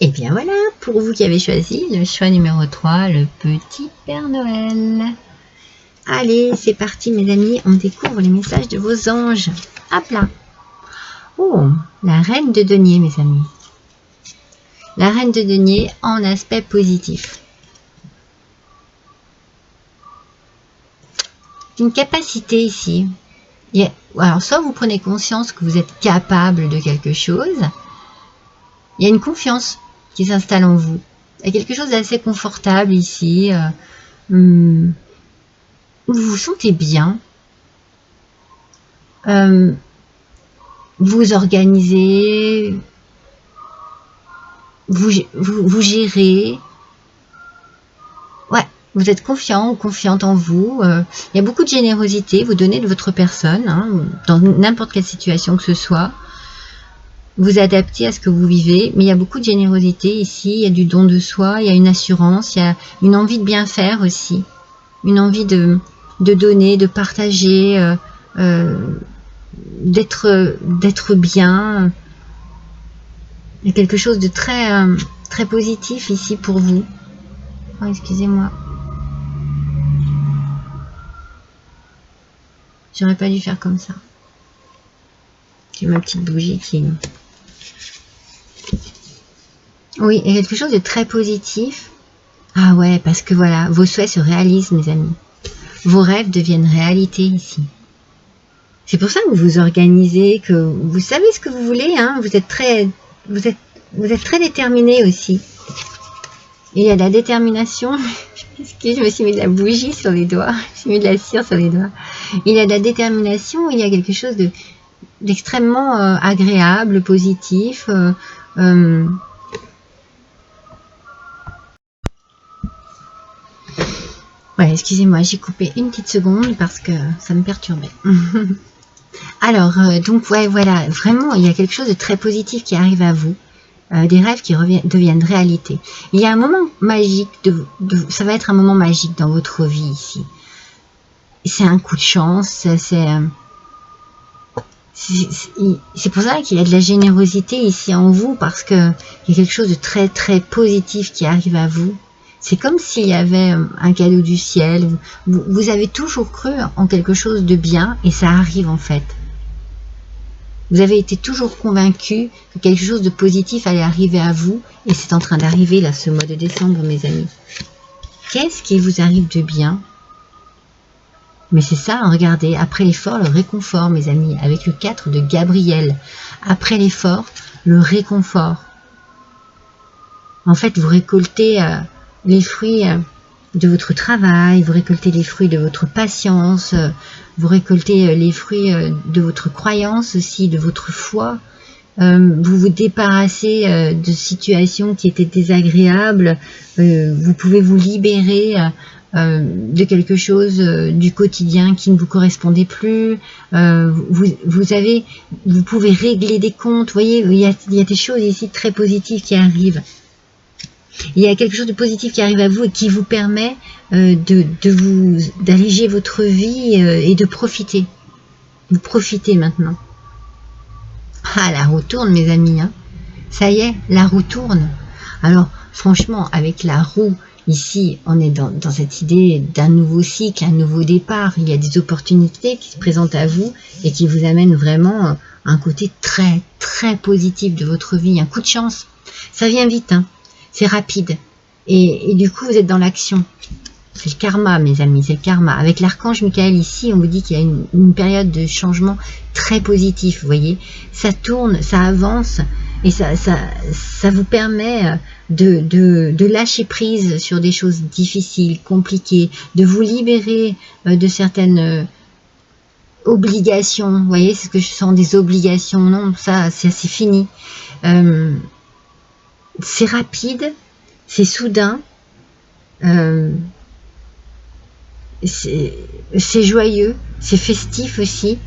Et bien voilà, pour vous qui avez choisi le choix numéro 3, le petit Père Noël. Allez, c'est parti mes amis, on découvre les messages de vos anges. Hop là. Oh, la reine de denier mes amis. La reine de denier en aspect positif. Une capacité ici. Alors soit vous prenez conscience que vous êtes capable de quelque chose, il y a une confiance qui s'installe en vous. Il y a quelque chose d'assez confortable ici. Vous vous sentez bien. Vous organisez. Vous gérez. Ouais, vous êtes confiant ou confiante en vous. Il y a beaucoup de générosité. Vous donnez de votre personne, hein, dans n'importe quelle situation que ce soit. Vous adaptez à ce que vous vivez, mais il y a beaucoup de générosité ici, il y a du don de soi, il y a une assurance, il y a une envie de bien faire aussi, une envie de donner, de partager, d'être bien. Il y a quelque chose de très positif ici pour vous. Oh, excusez-moi. J'aurais pas dû faire comme ça. J'ai ma petite bougie qui... Oui, il y a quelque chose de très positif. Ah ouais, parce que voilà, vos souhaits se réalisent, mes amis. Vos rêves deviennent réalité ici. C'est pour ça que vous vous organisez, que vous savez ce que vous voulez, hein. Vous êtes très déterminé aussi. Et il y a de la détermination. Je me suis mis de la bougie sur les doigts. J'ai mis de la cire sur les doigts. Il y a de la détermination, il y a quelque chose d'extrêmement agréable, positif. Ouais, excusez-moi, j'ai coupé une petite seconde parce que ça me perturbait. Alors, donc, ouais, voilà, vraiment, il y a quelque chose de très positif qui arrive à vous. Des rêves qui deviennent réalité. Il y a un moment magique, ça va être un moment magique dans votre vie ici. C'est un coup de chance, c'est pour ça qu'il y a de la générosité ici en vous, parce que il y a quelque chose de très positif qui arrive à vous. C'est comme s'il y avait un cadeau du ciel. Vous avez toujours cru en quelque chose de bien et ça arrive en fait. Vous avez été toujours convaincu que quelque chose de positif allait arriver à vous et c'est en train d'arriver là ce mois de décembre mes amis. Qu'est-ce qui vous arrive de bien? Mais c'est ça, regardez, après l'effort, le réconfort mes amis, avec le 4 de Gabriel. Après l'effort, le réconfort. En fait, vous récoltez les fruits de votre travail, vous récoltez les fruits de votre patience, vous récoltez les fruits de votre croyance aussi, de votre foi. Vous vous débarrassez de situations qui étaient désagréables, vous pouvez vous libérer de quelque chose du quotidien qui ne vous correspondait plus, vous pouvez régler des comptes, vous voyez, il y a des choses ici très positives qui arrivent. Il y a quelque chose de positif qui arrive à vous et qui vous permet d'alléger votre vie et de profiter. Vous profitez maintenant. Ah, la roue tourne, mes amis. Hein. Ça y est, la roue tourne. Alors, franchement, avec la roue, ici, on est dans cette idée d'un nouveau cycle, un nouveau départ. Il y a des opportunités qui se présentent à vous et qui vous amènent vraiment un côté très positif de votre vie. Un coup de chance. Ça vient vite, hein. C'est rapide. Et du coup, vous êtes dans l'action. C'est le karma, mes amis, c'est le karma. Avec l'archange Michael ici, on vous dit qu'il y a une période de changement très positif, vous voyez. Ça tourne, ça avance, et ça vous permet de lâcher prise sur des choses difficiles, compliquées, de vous libérer de certaines obligations. Vous voyez, c'est ce que je sens, des obligations. Non, ça, c'est fini. C'est rapide, c'est soudain, c'est joyeux, c'est festif aussi.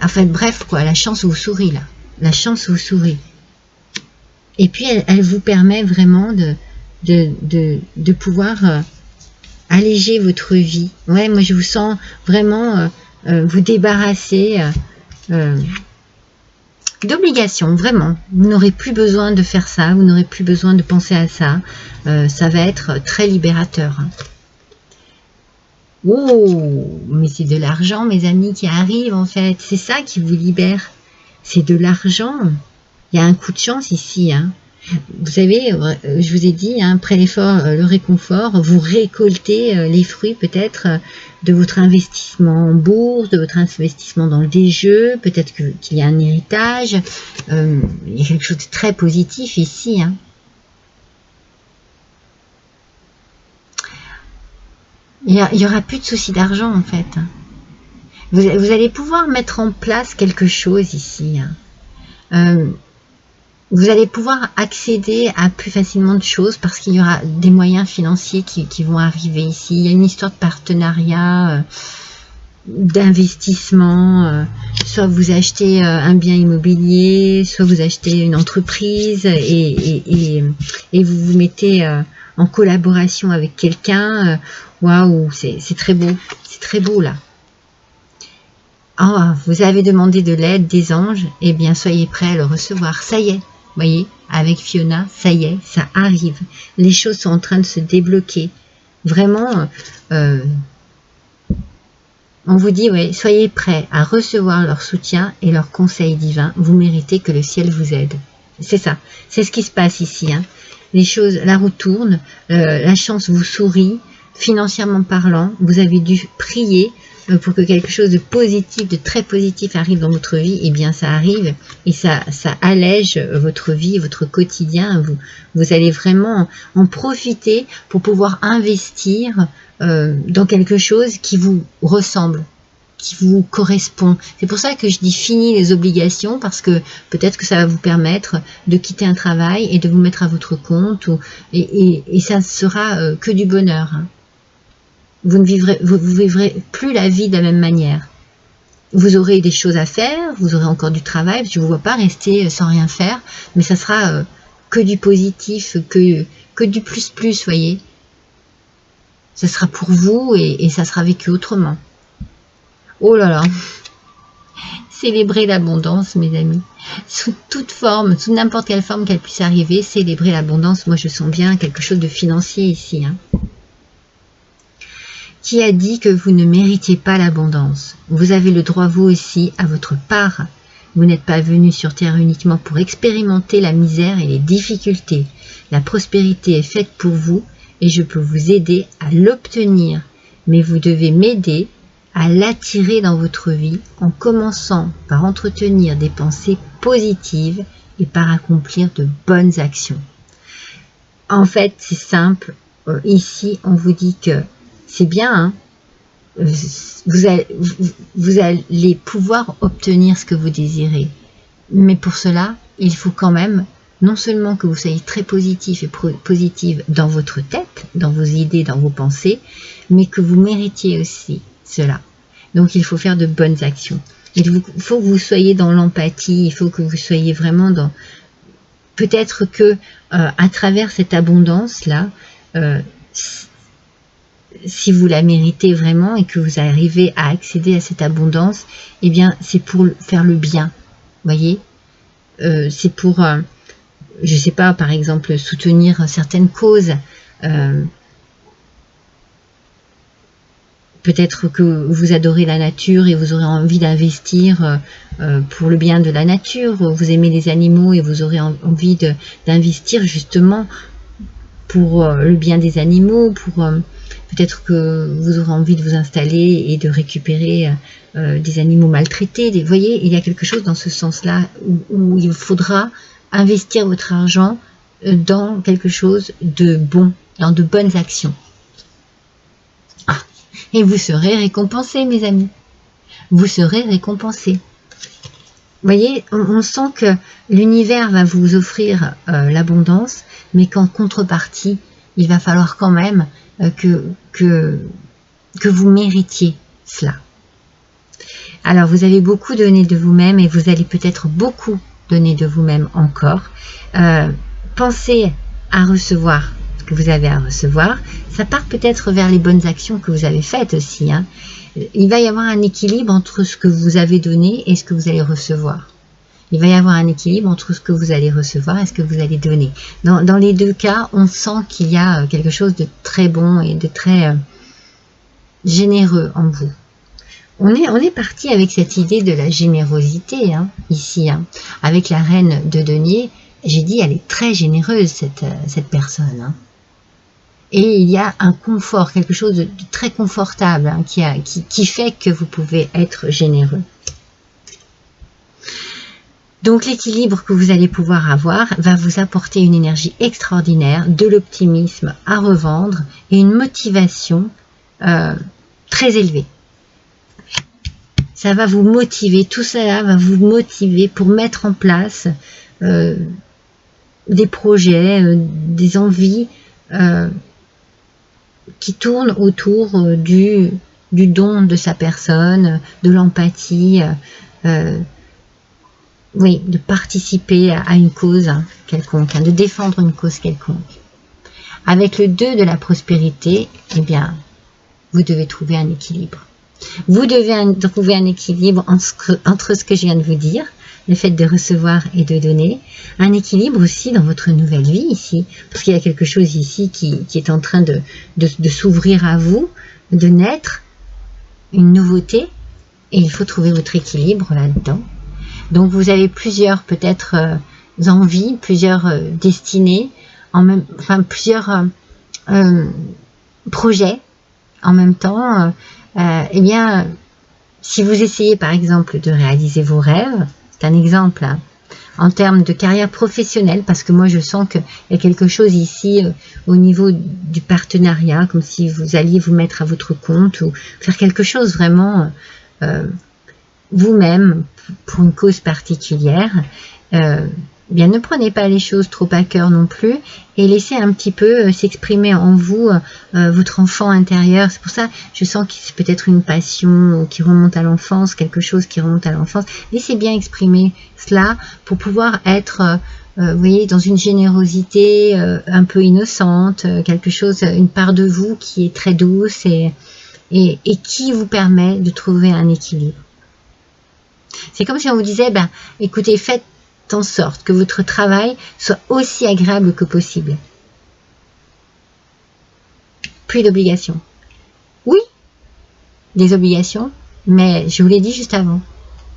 Enfin bref, quoi, la chance vous sourit là. La chance vous sourit. Et puis elle vous permet vraiment de pouvoir alléger votre vie. Ouais, moi je vous sens vraiment vous débarrasser d'obligation, vraiment. Vous n'aurez plus besoin de faire ça, vous n'aurez plus besoin de penser à ça. Ça va être très libérateur. Oh, mais c'est de l'argent, mes amis, qui arrive en fait. C'est ça qui vous libère. C'est de l'argent. Il y a un coup de chance ici. Hein. Vous savez, je vous ai dit, hein, après l'effort, le réconfort, vous récoltez les fruits peut-être de votre investissement en bourse, de votre investissement dans des jeux, peut-être qu'il y a un héritage. Il y a quelque chose de très positif ici. Hein. Il y aura plus de soucis d'argent en fait. Vous allez pouvoir mettre en place quelque chose ici. Vous allez pouvoir accéder à plus facilement de choses parce qu'il y aura des moyens financiers qui vont arriver ici. Il y a une histoire de partenariat, d'investissement. Soit vous achetez un bien immobilier, soit vous achetez une entreprise et vous vous mettez en collaboration avec quelqu'un. Waouh, c'est très beau. C'est très beau là. Oh, vous avez demandé de l'aide des anges, eh bien soyez prêts à le recevoir. Ça y est, voyez, avec Fiona, ça y est, ça arrive. Les choses sont en train de se débloquer. Vraiment, on vous dit, ouais, soyez prêts à recevoir leur soutien et leur conseil divin. Vous méritez que le ciel vous aide. C'est ça, c'est ce qui se passe ici. Hein. Les choses, la roue tourne, la chance vous sourit, financièrement parlant. Vous avez dû prier pour que quelque chose de positif, de très positif arrive dans votre vie. Eh bien, ça arrive et ça allège votre vie, votre quotidien. Vous allez vraiment en profiter pour pouvoir investir dans quelque chose qui vous ressemble, qui vous correspond. C'est pour ça que je dis fini les obligations, parce que peut-être que ça va vous permettre de quitter un travail et de vous mettre à votre compte, et ça ne sera que du bonheur. Hein. Vous vivrez plus la vie de la même manière. Vous aurez des choses à faire, vous aurez encore du travail, parce que je ne vous vois pas rester sans rien faire, mais ça sera que du positif, que du plus, voyez. Ça sera pour vous et ça sera vécu autrement. Oh là là, célébrez l'abondance, mes amis. Sous toute forme, sous n'importe quelle forme qu'elle puisse arriver, célébrez l'abondance. Moi, je sens bien quelque chose de financier ici. Hein. Qui a dit que vous ne méritiez pas l'abondance? Vous avez le droit, vous aussi, à votre part. Vous n'êtes pas venu sur Terre uniquement pour expérimenter la misère et les difficultés. La prospérité est faite pour vous et je peux vous aider à l'obtenir. Mais vous devez m'aider à l'attirer dans votre vie en commençant par entretenir des pensées positives et par accomplir de bonnes actions. En fait, c'est simple. Ici, on vous dit que c'est bien, hein, vous allez pouvoir obtenir ce que vous désirez. Mais pour cela, il faut quand même, non seulement que vous soyez très positif et positive dans votre tête, dans vos idées, dans vos pensées, mais que vous méritiez aussi cela. Donc il faut faire de bonnes actions. Il faut que vous soyez dans l'empathie, il faut que vous soyez vraiment dans... Peut-être que à travers cette abondance-là, si vous la méritez vraiment et que vous arrivez à accéder à cette abondance, eh bien c'est pour faire le bien, voyez. C'est pour, je sais pas, par exemple, soutenir certaines causes. Peut-être que vous adorez la nature et vous aurez envie d'investir pour le bien de la nature. Vous aimez les animaux et vous aurez envie d'investir justement pour le bien des animaux, pour... Peut-être que vous aurez envie de vous installer et de récupérer des animaux maltraités. Vous voyez, il y a quelque chose dans ce sens-là où il faudra investir votre argent dans quelque chose de bon, dans de bonnes actions. Ah, et vous serez récompensés, mes amis. Vous serez récompensés. Vous voyez, on sent que l'univers va vous offrir l'abondance, mais qu'en contrepartie, il va falloir quand même que vous méritiez cela. Alors, vous avez beaucoup donné de vous-même et vous allez peut-être beaucoup donner de vous-même encore. Pensez à recevoir ce que vous avez à recevoir. Ça part peut-être vers les bonnes actions que vous avez faites aussi. Hein. Il va y avoir un équilibre entre ce que vous avez donné et ce que vous allez recevoir. il va y avoir un équilibre entre ce que vous allez recevoir et ce que vous allez donner. Dans les deux cas, on sent qu'il y a quelque chose de très bon et de très généreux en vous. On est parti avec cette idée de la générosité, hein, ici, hein. Avec la reine de denier, j'ai dit, elle est très généreuse, cette personne, hein. Et il y a un confort, quelque chose de très confortable, hein, qui fait que vous pouvez être généreux. Donc l'équilibre que vous allez pouvoir avoir va vous apporter une énergie extraordinaire, de l'optimisme à revendre et une motivation très élevée. Ça va vous motiver, tout cela va vous motiver pour mettre en place des projets, des envies qui tournent autour du don de sa personne, de l'empathie, oui, de participer à une cause quelconque, hein, de défendre une cause quelconque. Avec le 2 de la prospérité, eh bien, vous devez trouver un équilibre. Vous devez trouver un équilibre entre ce que je viens de vous dire, le fait de recevoir et de donner, un équilibre aussi dans votre nouvelle vie ici, parce qu'il y a quelque chose ici qui est en train de s'ouvrir à vous, de naître, une nouveauté, et il faut trouver votre équilibre là-dedans. Donc vous avez plusieurs peut-être envies, plusieurs destinées, plusieurs projets en même temps. Eh bien, si vous essayez par exemple de réaliser vos rêves, c'est un exemple, hein, en termes de carrière professionnelle, parce que moi je sens qu'il y a quelque chose ici au niveau du partenariat, comme si vous alliez vous mettre à votre compte ou faire quelque chose vraiment vous-même pour une cause particulière. Bien, ne prenez pas les choses trop à cœur non plus et laissez un petit peu s'exprimer en vous votre enfant intérieur. C'est pour ça je sens que c'est peut-être une passion qui remonte à l'enfance, quelque chose qui remonte à l'enfance. Laissez bien exprimer cela pour pouvoir être vous voyez, dans une générosité un peu innocente, quelque chose, une part de vous qui est très douce et qui vous permet de trouver un équilibre. C'est comme si on vous disait, ben, écoutez, faites en sorte que votre travail soit aussi agréable que possible. Plus d'obligations. Oui, des obligations, mais je vous l'ai dit juste avant,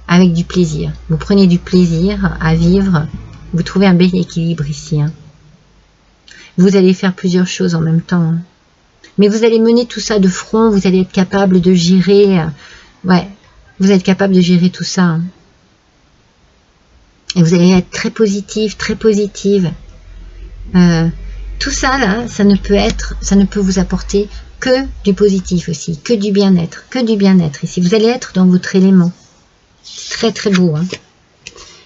avec du plaisir. Vous prenez du plaisir à vivre, vous trouvez un bel équilibre ici. Hein. Vous allez faire plusieurs choses en même temps. Hein. Mais vous allez mener tout ça de front, vous allez être capable de gérer, ouais, vous êtes capable de gérer tout ça. Hein. Et vous allez être très positive, très positive. Tout ça là, ça ne peut vous apporter que du positif aussi, que du bien-être ici. Vous allez être dans votre élément. Très très beau. Hein.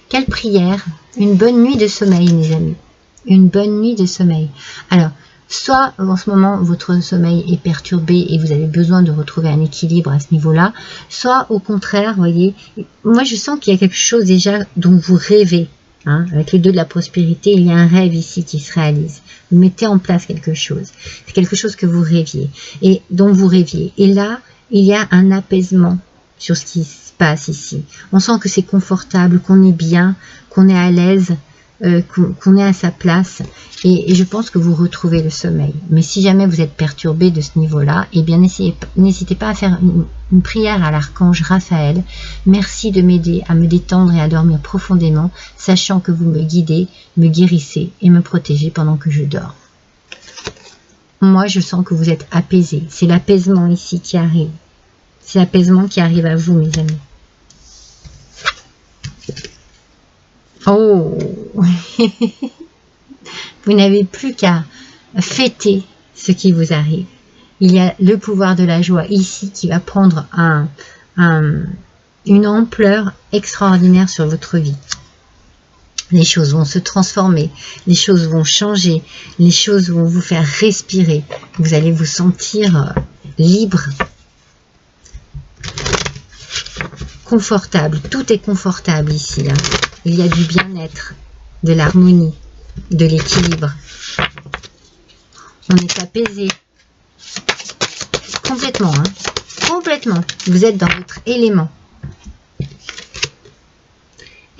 Quelle prière, une bonne nuit de sommeil, mes amis. Une bonne nuit de sommeil. Alors, soit en ce moment votre sommeil est perturbé et vous avez besoin de retrouver un équilibre à ce niveau-là, soit au contraire, vous voyez, moi je sens qu'il y a quelque chose déjà dont vous rêvez. Hein, avec le 2 de la prospérité, il y a un rêve ici qui se réalise. Vous mettez en place quelque chose. C'est quelque chose que vous rêviez et dont vous rêviez. Et là, il y a un apaisement sur ce qui se passe ici. On sent que c'est confortable, qu'on est bien, qu'on est à l'aise, qu'on est à sa place. Et je pense que vous retrouvez le sommeil. Mais si jamais vous êtes perturbé de ce niveau-là, eh bien n'hésitez pas à faire une prière à l'archange Raphaël. Merci de m'aider à me détendre et à dormir profondément, sachant que vous me guidez, me guérissez et me protégez pendant que je dors. Moi, je sens que vous êtes apaisé. C'est l'apaisement ici qui arrive. C'est l'apaisement qui arrive à vous, mes amis. Oh Vous n'avez plus qu'à fêter ce qui vous arrive. Il y a le pouvoir de la joie ici qui va prendre une ampleur extraordinaire sur votre vie. Les choses vont se transformer, les choses vont changer, les choses vont vous faire respirer. Vous allez vous sentir libre, confortable. Tout est confortable ici. Hein. Il y a du bien-être, de l'harmonie, de l'équilibre. On est apaisé. Complètement, hein. Complètement. Vous êtes dans votre élément.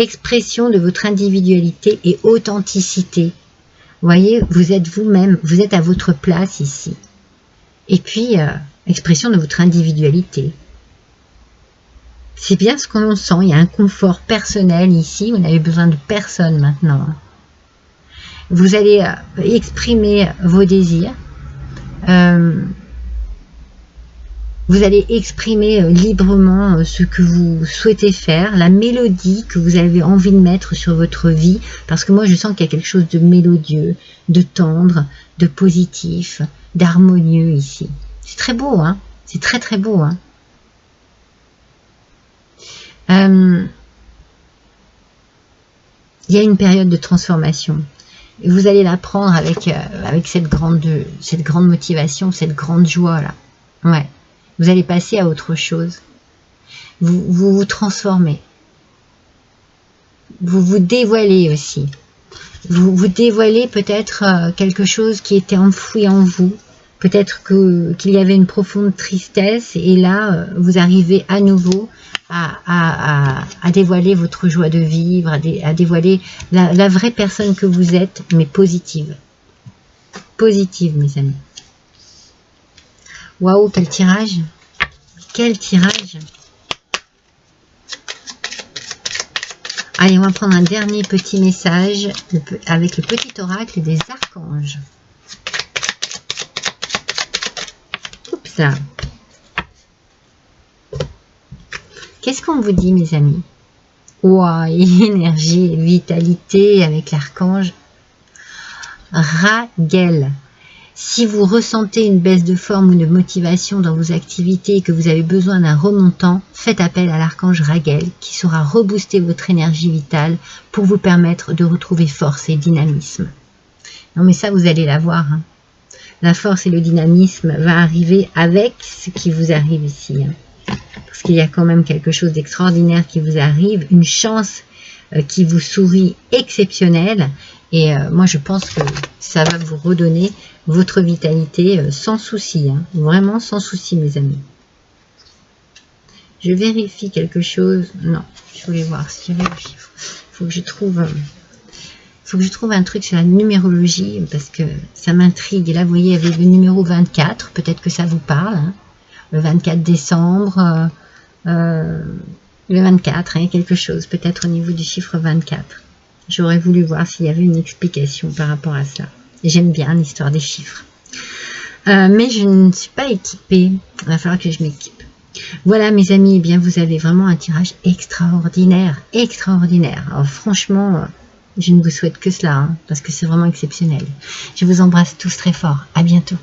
expression de votre individualité et authenticité. Vous voyez, vous êtes vous-même, vous êtes à votre place ici. Et puis, expression de votre individualité. C'est bien ce que l'on sent, il y a un confort personnel ici, vous n'avez besoin de personne maintenant. Vous allez exprimer vos désirs, vous allez exprimer librement ce que vous souhaitez faire, la mélodie que vous avez envie de mettre sur votre vie, parce que moi je sens qu'il y a quelque chose de mélodieux, de tendre, de positif, d'harmonieux ici. C'est très beau, hein, c'est très très beau, hein. Il y a une période de transformation. Et vous allez la prendre avec cette grande motivation, cette grande joie là. Ouais. Vous allez passer à autre chose. Vous vous transformez. Vous vous dévoilez aussi. Vous dévoilez peut-être quelque chose qui était enfoui en vous. Peut-être qu'il y avait une profonde tristesse et là, vous arrivez à nouveau à dévoiler votre joie de vivre, à dévoiler la vraie personne que vous êtes, mais positive. Positive, mes amis. Waouh, quel tirage! Quel tirage! Allez, on va prendre un dernier petit message avec le petit oracle des archanges. Oups! Qu'est-ce qu'on vous dit, mes amis? Waouh, énergie, vitalité avec l'archange Raguel. Si vous ressentez une baisse de forme ou de motivation dans vos activités et que vous avez besoin d'un remontant, faites appel à l'archange Raguel qui saura rebooster votre énergie vitale pour vous permettre de retrouver force et dynamisme. Non mais ça, vous allez la voir, hein. La force et le dynamisme va arriver avec ce qui vous arrive ici, hein. Parce qu'il y a quand même quelque chose d'extraordinaire qui vous arrive, une chance qui vous sourit exceptionnelle. Et moi, je pense que ça va vous redonner votre vitalité sans souci, hein, vraiment sans souci, mes amis. Je vérifie quelque chose. Non, je voulais voir si j'avais le chiffre. Il faut que je trouve un truc sur la numérologie parce que ça m'intrigue. Et là, vous voyez, avec le numéro 24, peut-être que ça vous parle, hein. Le 24 décembre, le 24, il y a quelque chose, peut-être au niveau du chiffre 24. J'aurais voulu voir s'il y avait une explication par rapport à ça. J'aime bien l'histoire des chiffres. Mais je ne suis pas équipée. Il va falloir que je m'équipe. Voilà, mes amis, eh bien, vous avez vraiment un tirage extraordinaire. Extraordinaire. Alors, franchement, je ne vous souhaite que cela, hein, parce que c'est vraiment exceptionnel. Je vous embrasse tous très fort. À bientôt.